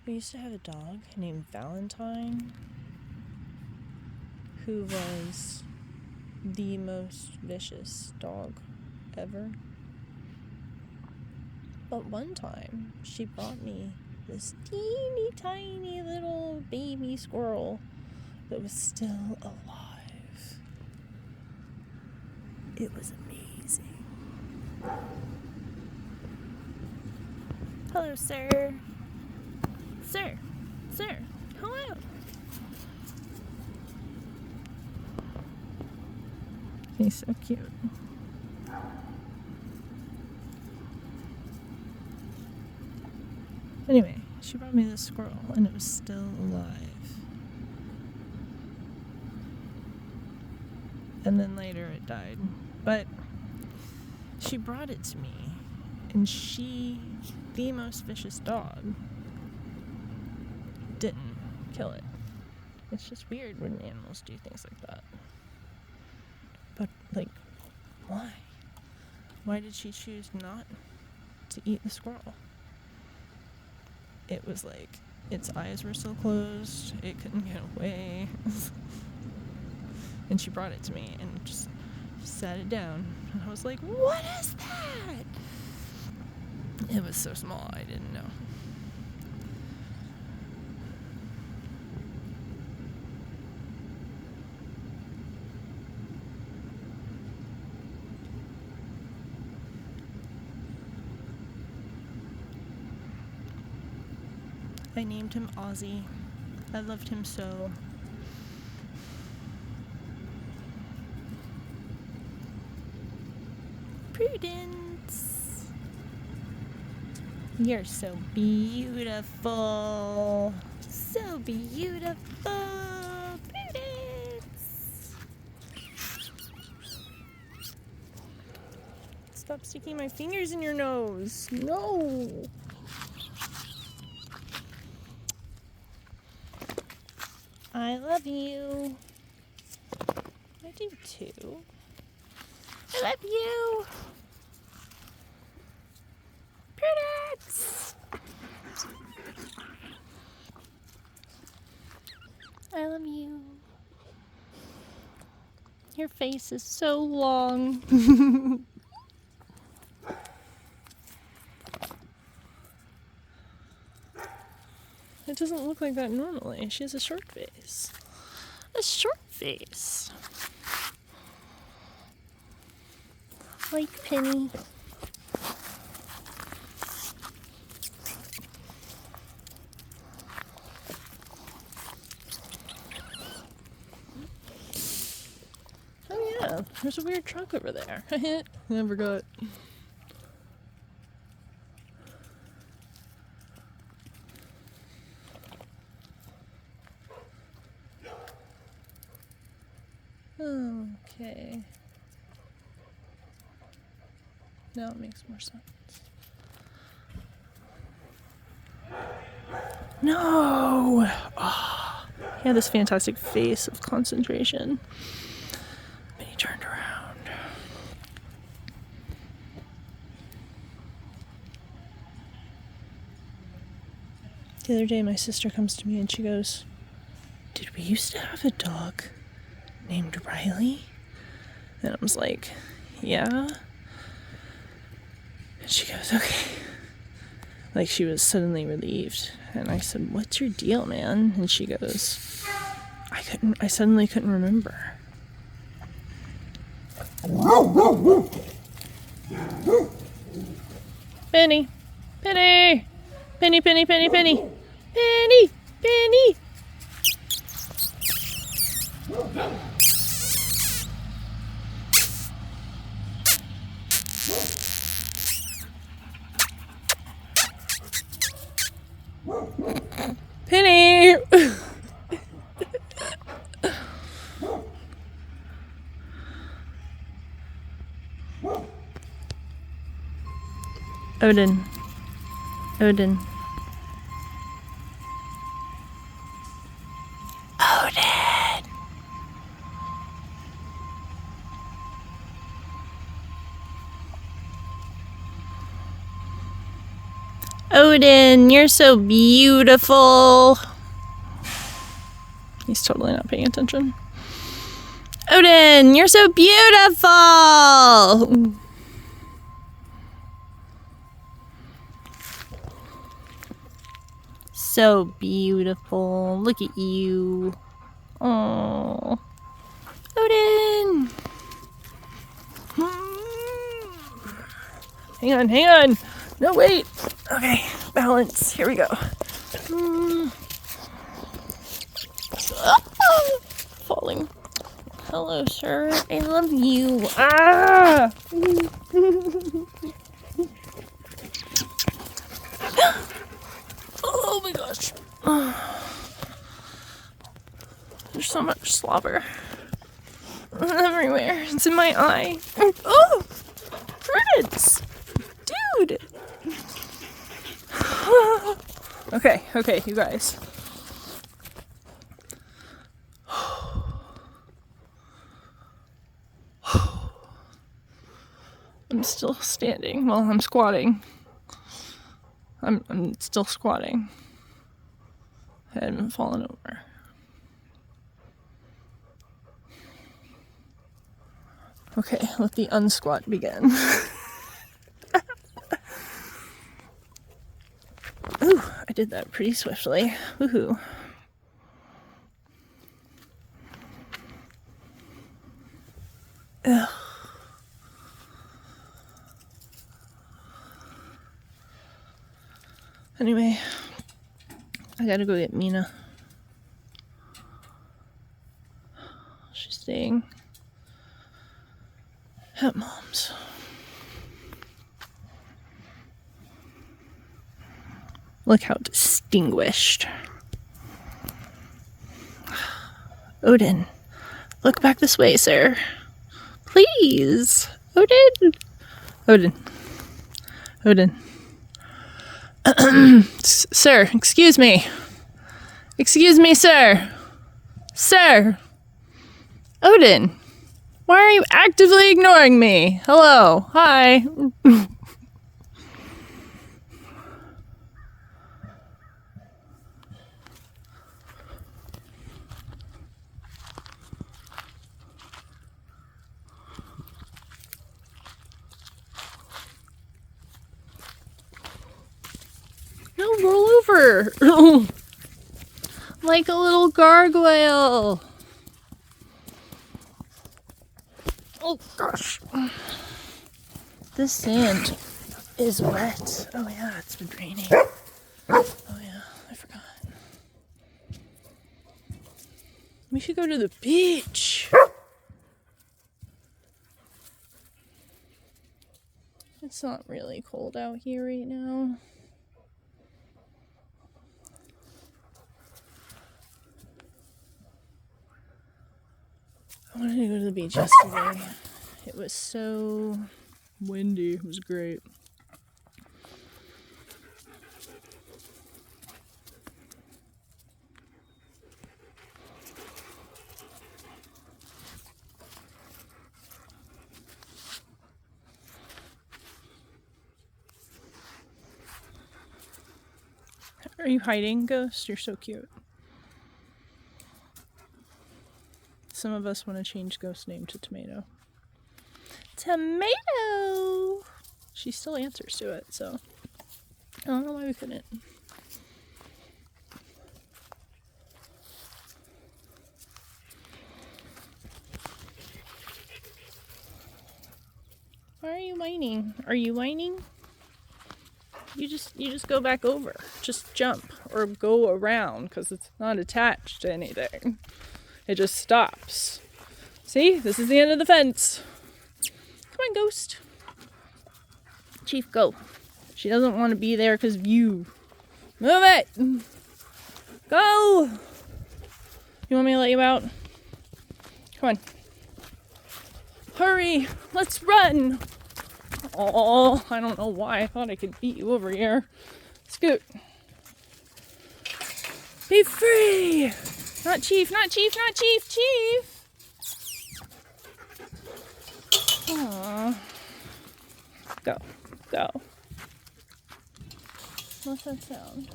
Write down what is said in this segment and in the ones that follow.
We used to have a dog named Valentine who was the most vicious dog ever. But one time, she brought me this teeny tiny little baby squirrel that was still alive. It was amazing. Hello, sir. Sir. Hello. He's so cute. Anyway, she brought me this squirrel and it was still alive. And then later it died. But she brought it to me, and she, the most vicious dog, didn't kill it. It's just weird when animals do things like that. But, like, why? Why did she choose not to eat the squirrel? It was like, its eyes were still closed, it couldn't get away. And she brought it to me and just sat it down. And I was like, what is that? It was so small, I didn't know. I named him Ozzy. I loved him so. Prudence. You're so beautiful. So beautiful. Prudence. Stop sticking my fingers in your nose. No. I love you. I do too. I love you. Prudence. I love you. Your face is so long. It doesn't look like that normally. She has a short face. A short face. Like Penny. Oh yeah, there's a weird truck over there. Never got. Okay. Now it makes more sense. No! Oh, he had this fantastic face of concentration. But he turned around. The other day, my sister comes to me and she goes, "Did we used to have a dog named Riley?" And I was like, "Yeah." And she goes, "Okay." Like she was suddenly relieved. And I said, "What's your deal, man?" And she goes, I suddenly couldn't remember. Penny. Penny. Penny, Penny, Penny, Penny. Penny. Penny. Penny! Odin. Odin. Odin! Odin, you're so beautiful. He's totally not paying attention. Odin, you're so beautiful. So beautiful. Look at you. Oh, Odin. Hang on. No, wait. Okay, balance. Here we go. Falling. Hello, sir. I love you. Ah! Oh my gosh. There's so much slobber everywhere. It's in my eye. Oh! Prudence! Dude! Okay, you guys. I'm still standing while I'm squatting. I'm still squatting. I haven't fallen over. Okay, let the unsquat begin. Ooh, I did that pretty swiftly. Woohoo. Ugh. Anyway, I gotta go get Mina. She's staying at Mom's. Look how distinguished. Odin, look back this way, sir. Please. Odin. Sir, excuse me. Excuse me, sir. Sir. Odin, why are you actively ignoring me? Hello. Hi. No, roll over. Like a little gargoyle. Oh gosh. This sand is wet. Oh yeah, it's been raining. Oh yeah, I forgot. We should go to the beach. It's not really cold out here right now. I wanted to go to the beach yesterday. It was so windy. It was great. Are you hiding, Ghost? You're so cute. Some of us want to change Ghost's name to Tomato. Tomato! She still answers to it, so I don't know why we couldn't. Why are you whining? Are you whining? You just go back over. Just jump or go around because it's not attached to anything. It just stops. See? This is the end of the fence. Come on, Ghost. Chief, go. She doesn't want to be there because of you. Move it! Go! You want me to let you out? Come on. Hurry! Let's run! Oh, I don't know why I thought I could beat you over here. Scoot. Be free! Not Chief, not Chief, not Chief, Chief! Aww. Go, go. What's that sound?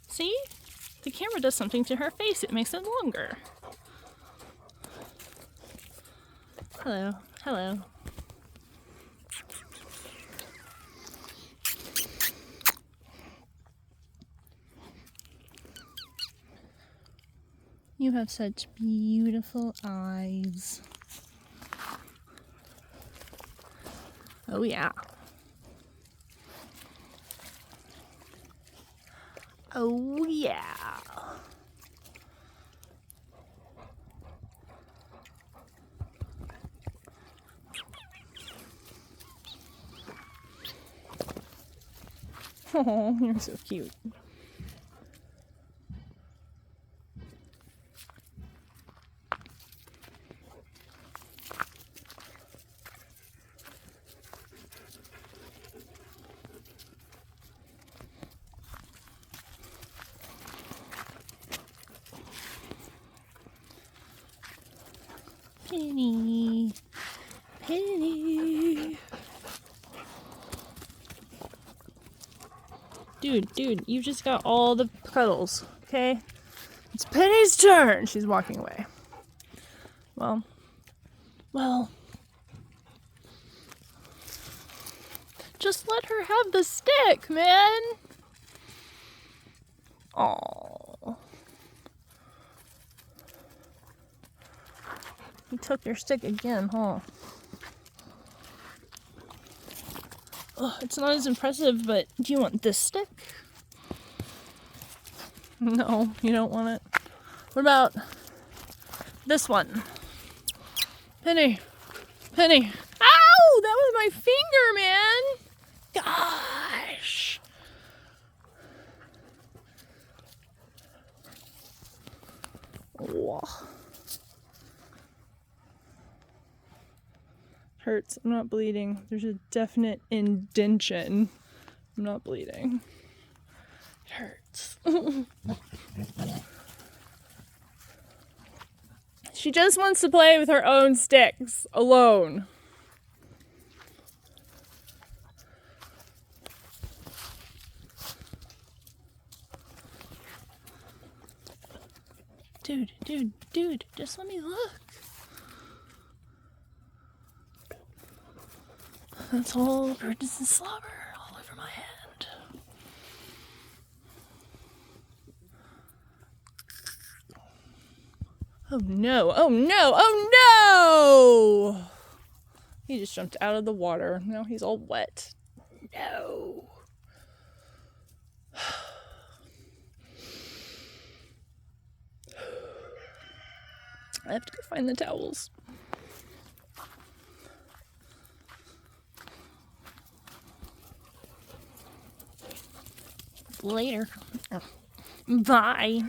See? The camera does something to her face. It makes it longer. Hello. Hello. You have such beautiful eyes. Oh yeah. Oh yeah. Oh, you're so cute. Penny. Penny. Dude, you just got all the cuddles, okay? It's Penny's turn. She's walking away. Well. Just let her have the stick, man. Aww. You took your stick again, huh? Oh, it's not as impressive, but do you want this stick? No, you don't want it. What about this one? Penny. Ow! That was my finger, man! Gosh! Oh. Hurts. I'm not bleeding. There's a definite indentation. I'm not bleeding. It hurts. She just wants to play with her own sticks alone. Dude, just let me look. That's all Bridges and Slobber all over my hand. Oh no! He just jumped out of the water. Now he's all wet. No. I have to go find the towels. Later. Bye.